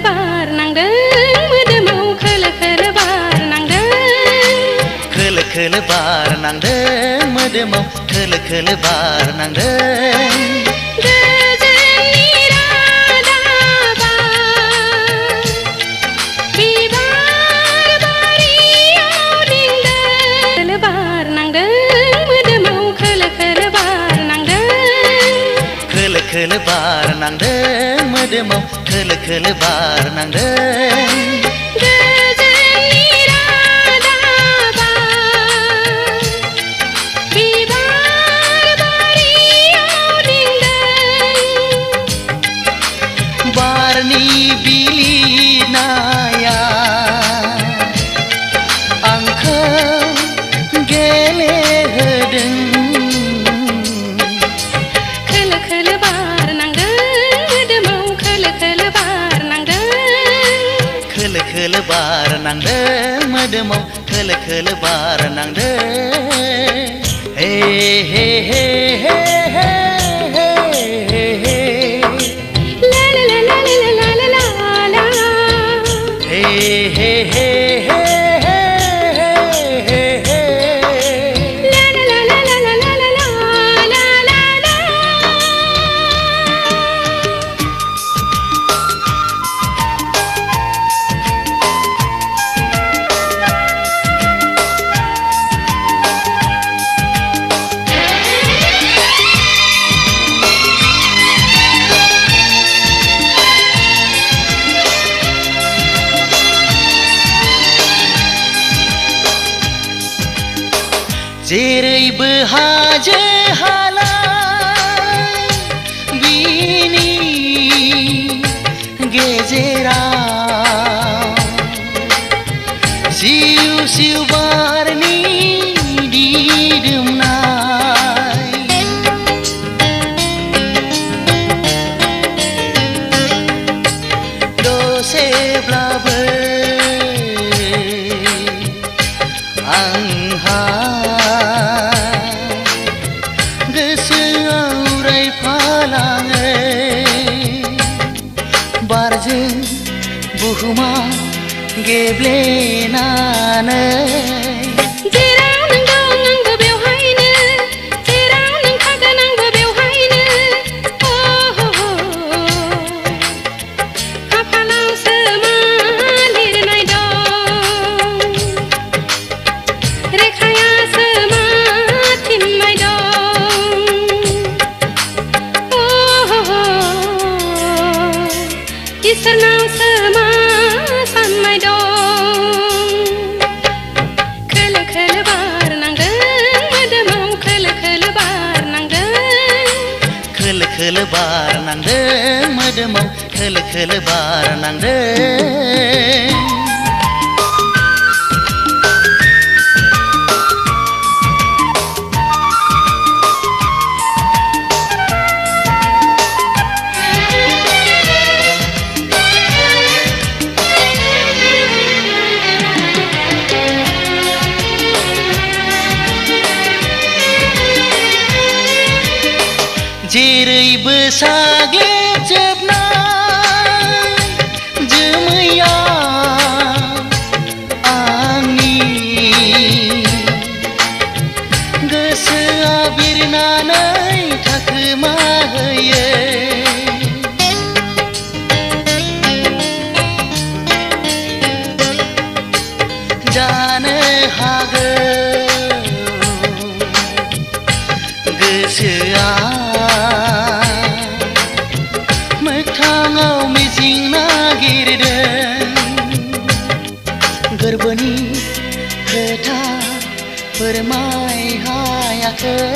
बार नांदों मोदोमाव खोलो खोलो बार नांदों खोलो खोलो बार नांदों मोदोमाव खोलो खोलो बार नांदों खोलो बार नांदों मोदोमाव खोलो खोलो बार नांदों बारनि बिलिनाया आंखौ गेलेहोदों खोलो बार नांदों मोदोमाव खोलो खोलो बार नांदों हे हे हे हे हे हे हे ला ला ला ला ला ला ला ला हे हे हे हे हे हे ला ला ला ला ला ला ला ला ला ला जेरैबो हाजो हाला बिनि गेजेराव सिउ सिउ बारनि दिदोमनाय दसेब्लाबो आंहा बारजों बुहुमा गेब्लेनानै जेराव नों दं आंबो बेवहायनो जेराव नों थागोन आंबो बेवहायनो खाफालावसो मा लिरनाय दं रेखायासो मा थिननाय दं इसोरनावसो मा साननाय दं खोलो खोलो बार नांदों मोदोमाव खोलो खोलो बार नांदों खोलो खोलो बार नांदों मोदोमाव खोलो खोलो बार नांदों जेरैबो साग्लोबजोबनाय जोमैया आंनि गोसोआ बिरनानै थाखोमाहैयो जानो हागौ गोसोआ मोगथाङाव मिजिं नागिरदों गोरबोनि खोथा फोरमाय हायाखै